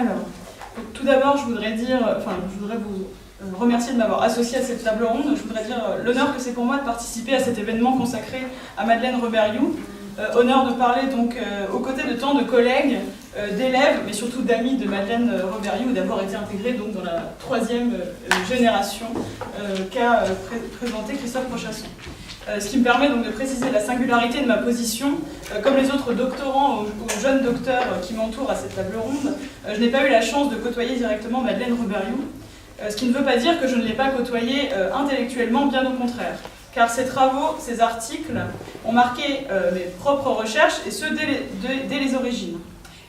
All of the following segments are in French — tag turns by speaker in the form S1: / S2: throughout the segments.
S1: Alors, tout d'abord, je voudrais vous remercier de m'avoir associé à cette table ronde. Je voudrais dire l'honneur que c'est pour moi de participer à cet événement consacré à Madeleine Reberiou. Honneur de parler donc aux côtés de tant de collègues, d'élèves, mais surtout d'amis de Madeleine Reberiou, d'avoir été intégrée donc dans la 3e génération qu'a présenté Christophe Prochasson. Ce qui me permet donc de préciser la singularité de ma position. Comme les autres doctorants ou jeunes docteurs qui m'entourent à cette table ronde, je n'ai pas eu la chance de côtoyer directement Madeleine Reberiou, ce qui ne veut pas dire que je ne l'ai pas côtoyée intellectuellement, bien au contraire. Car ces travaux, ces articles ont marqué mes propres recherches, et ce dès les origines.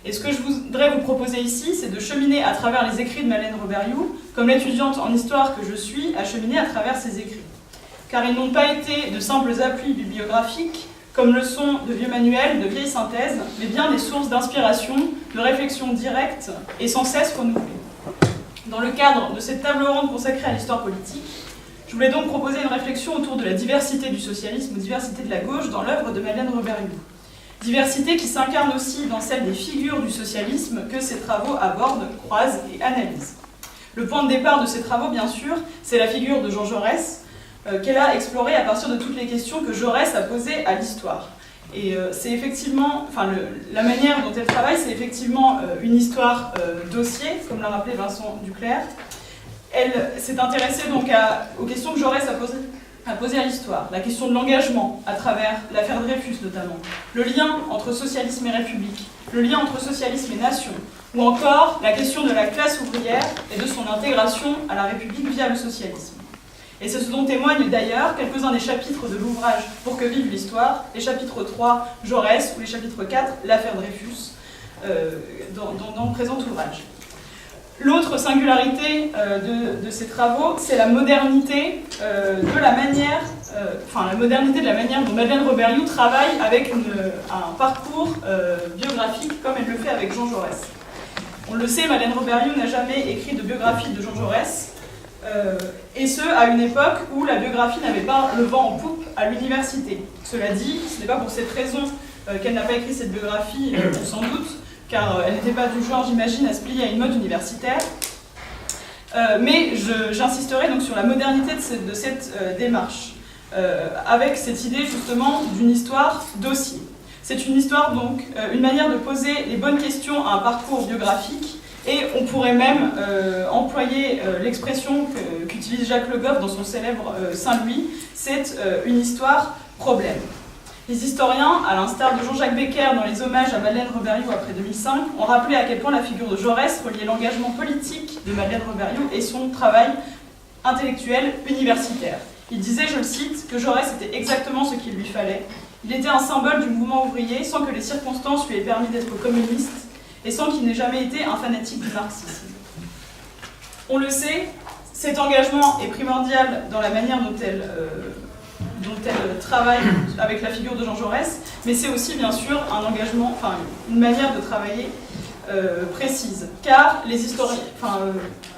S1: Et ce que je voudrais vous proposer ici, c'est de cheminer à travers les écrits de Madeleine Reberiou, comme l'étudiante en histoire que je suis a cheminé à travers ses écrits. Car ils n'ont pas été de simples appuis bibliographiques, comme le sont de vieux manuels, de vieilles synthèses, mais bien des sources d'inspiration, de réflexion directe et sans cesse renouvelées. Dans le cadre de cette table ronde consacrée à l'histoire politique, je voulais donc proposer une réflexion autour de la diversité du socialisme ou diversité de la gauche dans l'œuvre de Madeleine Reberiou. Diversité qui s'incarne aussi dans celle des figures du socialisme que ses travaux abordent, croisent et analysent. Le point de départ de ces travaux, bien sûr, c'est la figure de Jean Jaurès, qu'elle a explorée à partir de toutes les questions que Jaurès a posées à l'histoire. Et c'est effectivement, la manière dont elle travaille, c'est effectivement une histoire dossier, comme l'a rappelé Vincent Duclerc. Elle s'est intéressée donc aux questions que Jaurès a posées à l'histoire. La question de l'engagement, à travers l'affaire Dreyfus notamment. Le lien entre socialisme et république. Le lien entre socialisme et nation. Ou encore la question de la classe ouvrière et de son intégration à la République via le socialisme. Et c'est ce dont témoignent d'ailleurs quelques-uns des chapitres de l'ouvrage Pour que vive l'histoire, les chapitres 3, Jaurès, ou les chapitres 4, l'affaire Dreyfus, dans le présent ouvrage. L'autre singularité de ces travaux, c'est la modernité de la manière dont Madeleine Reberiou travaille avec un parcours biographique comme elle le fait avec Jean Jaurès. On le sait, Madeleine Reberiou n'a jamais écrit de biographie de Jean Jaurès, et ce, à une époque où la biographie n'avait pas le vent en poupe à l'université. Cela dit, ce n'est pas pour cette raison qu'elle n'a pas écrit cette biographie, sans doute, car elle n'était pas du genre, j'imagine, à se plier à une mode universitaire. Mais j'insisterai donc sur la modernité de cette démarche, avec cette idée justement d'une histoire dossier. C'est une histoire donc, une manière de poser les bonnes questions à un parcours biographique, et on pourrait même employer l'expression qu'utilise Jacques Le Goff dans son célèbre Saint-Louis, c'est une histoire problème. Les historiens, à l'instar de Jean-Jacques Becker dans les hommages à Madeleine Reberiou après 2005, ont rappelé à quel point la figure de Jaurès reliait l'engagement politique de Madeleine Reberiou et son travail intellectuel universitaire. Il disait, je le cite, que Jaurès était exactement ce qu'il lui fallait. Il était un symbole du mouvement ouvrier sans que les circonstances lui aient permis d'être communiste et sans qu'il n'ait jamais été un fanatique du marxisme. On le sait, cet engagement est primordial dans la manière dont elle travaille avec la figure de Jean Jaurès, mais c'est aussi bien sûr un engagement, une manière de travailler précise. Car les historiens,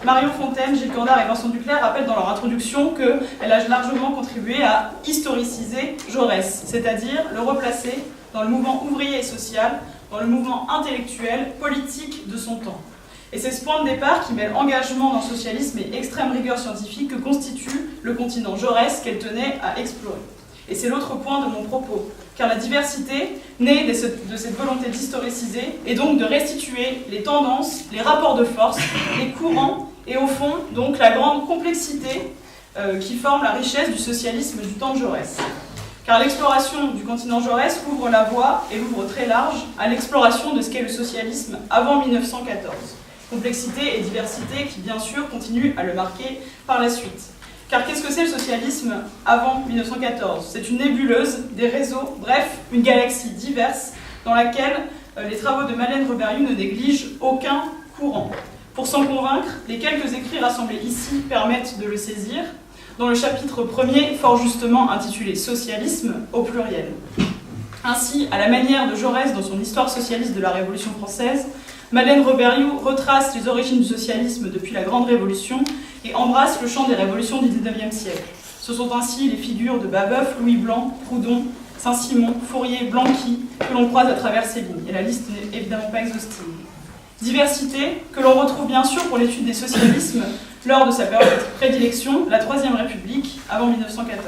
S1: Marion Fontaine, Gilles Cornard et Vincent Duclerc rappellent dans leur introduction qu'elle a largement contribué à historiciser Jaurès, c'est-à-dire le replacer dans le mouvement ouvrier et social, dans le mouvement intellectuel, politique de son temps. Et c'est ce point de départ qui mêle engagement dans le socialisme et extrême rigueur scientifique que constitue le continent Jaurès qu'elle tenait à explorer. Et c'est l'autre point de mon propos, car la diversité naît de cette volonté d'historiciser et donc de restituer les tendances, les rapports de force, les courants et au fond donc la grande complexité qui forme la richesse du socialisme du temps de Jaurès. Car l'exploration du continent Jaurès ouvre la voie, et l'ouvre très large, à l'exploration de ce qu'est le socialisme avant 1914. Complexité et diversité qui, bien sûr, continuent à le marquer par la suite. Car qu'est-ce que c'est le socialisme avant 1914 ? C'est une nébuleuse, des réseaux, bref, une galaxie diverse dans laquelle les travaux de Madeleine Reberiou ne négligent aucun courant. Pour s'en convaincre, les quelques écrits rassemblés ici permettent de le saisir, dans le chapitre 1er, fort justement intitulé « Socialisme » au pluriel. Ainsi, à la manière de Jaurès dans son Histoire socialiste de la Révolution française, Madeleine Reberiou retrace les origines du socialisme depuis la Grande Révolution et embrasse le champ des révolutions du XIXe siècle. Ce sont ainsi les figures de Babeuf, Louis Blanc, Proudhon, Saint-Simon, Fourier, Blanqui que l'on croise à travers ces lignes. Et la liste n'est évidemment pas exhaustive. Diversité que l'on retrouve bien sûr pour l'étude des socialismes lors de sa période de prédilection, la Troisième République, avant 1914.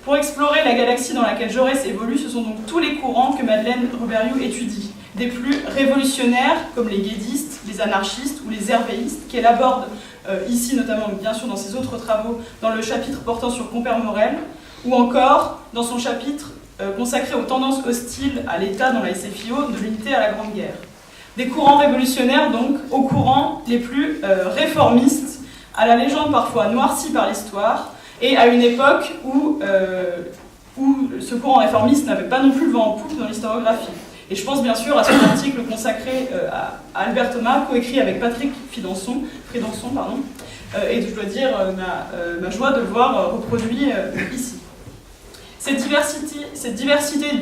S1: Pour explorer la galaxie dans laquelle Jaurès évolue, ce sont donc tous les courants que Madeleine Reberiou étudie, des plus révolutionnaires comme les guédistes, les anarchistes ou les hervéistes, qu'elle aborde ici notamment bien sûr dans ses autres travaux, dans le chapitre portant sur Compère-Morel, ou encore dans son chapitre consacré aux tendances hostiles à l'État dans la SFIO de l'unité à la Grande Guerre. Des courants révolutionnaires donc aux courants les plus réformistes, à la légende parfois noircie par l'histoire, et à une époque où ce courant réformiste n'avait pas non plus le vent en poupe dans l'historiographie. Et je pense bien sûr à son article consacré à Albert Thomas, coécrit avec Patrick Fridonçon, et je dois dire ma joie de le voir reproduit ici. Cette diversité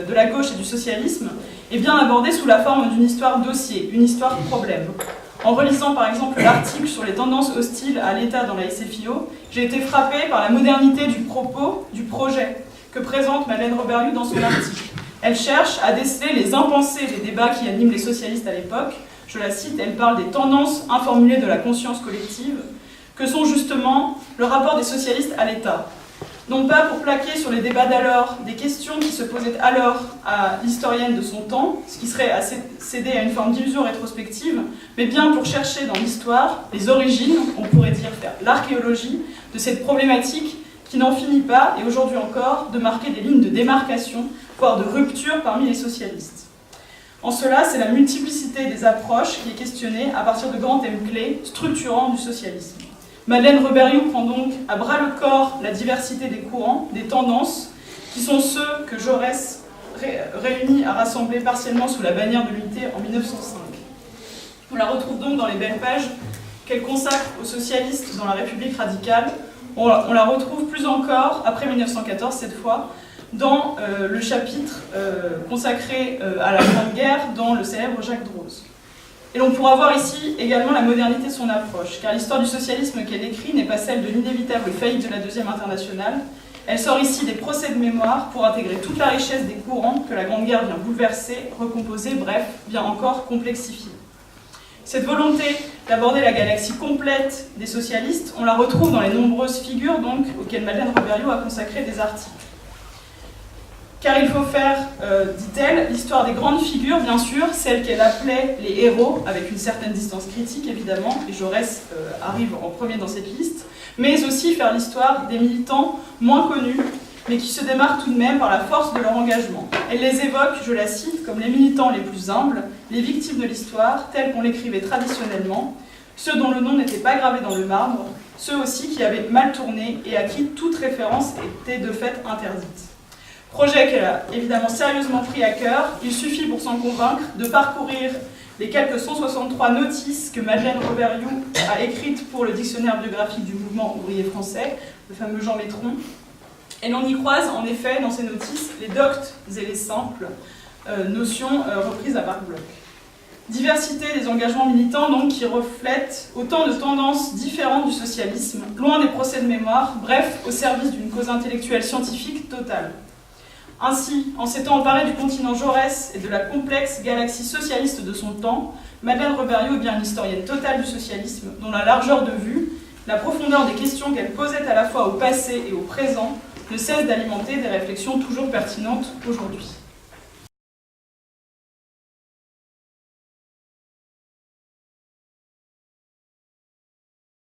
S1: de la gauche et du socialisme est bien abordée sous la forme d'une histoire dossier, une histoire problème. En relisant par exemple l'article sur les tendances hostiles à l'État dans la SFIO, j'ai été frappée par la modernité du propos, du projet que présente Madeleine Reberiou dans son article. Elle cherche à déceler les impensés des débats qui animent les socialistes à l'époque. Je la cite, elle parle des tendances informulées de la conscience collective, que sont justement le rapport des socialistes à l'État. Non pas pour plaquer sur les débats d'alors des questions qui se posaient alors à l'historienne de son temps, ce qui serait céder à une forme d'illusion rétrospective, mais bien pour chercher dans l'histoire les origines, on pourrait dire faire l'archéologie, de cette problématique qui n'en finit pas, et aujourd'hui encore, de marquer des lignes de démarcation, voire de rupture parmi les socialistes. En cela, c'est la multiplicité des approches qui est questionnée à partir de grands thèmes clés, structurants du socialisme. Madeleine Reberiou prend donc à bras le corps la diversité des courants, des tendances, qui sont ceux que Jaurès réunit à rassembler partiellement sous la bannière de l'unité en 1905. On la retrouve donc dans les belles pages qu'elle consacre aux socialistes dans la République radicale. On la retrouve plus encore, après 1914 cette fois, dans le chapitre consacré à la Grande Guerre dans le célèbre Jacques Droz. Et l'on pourra voir ici également la modernité de son approche, car l'histoire du socialisme qu'elle écrit n'est pas celle de l'inévitable faillite de la Deuxième Internationale. Elle sort ici des procès de mémoire pour intégrer toute la richesse des courants que la Grande Guerre vient bouleverser, recomposer, bref, vient encore complexifier. Cette volonté d'aborder la galaxie complète des socialistes, on la retrouve dans les nombreuses figures donc, auxquelles Madeleine Reberiou a consacré des articles. Car il faut faire, dit-elle, l'histoire des grandes figures, bien sûr, celles qu'elle appelait les héros, avec une certaine distance critique évidemment, et Jaurès arrive en premier dans cette liste, mais aussi faire l'histoire des militants moins connus, mais qui se démarquent tout de même par la force de leur engagement. Elle les évoque, je la cite, comme les militants les plus humbles, les victimes de l'histoire, tels qu'on l'écrivait traditionnellement, ceux dont le nom n'était pas gravé dans le marbre, ceux aussi qui avaient mal tourné et à qui toute référence était de fait interdite. Projet qu'elle a évidemment sérieusement pris à cœur, il suffit pour s'en convaincre de parcourir les quelques 163 notices que Madeleine Reberiou a écrites pour le dictionnaire biographique du mouvement ouvrier français, le fameux Jean Métron. Et l'on y croise en effet dans ces notices les doctes et les simples, notions reprises à Barque-Bloch. Diversité des engagements militants donc qui reflètent autant de tendances différentes du socialisme, loin des procès de mémoire, bref, au service d'une cause intellectuelle scientifique totale. Ainsi, en s'étant emparée du continent Jaurès et de la complexe galaxie socialiste de son temps, Madeleine Reberiou est bien une historienne totale du socialisme, dont la largeur de vue, la profondeur des questions qu'elle posait à la fois au passé et au présent, ne cesse d'alimenter des réflexions toujours pertinentes aujourd'hui.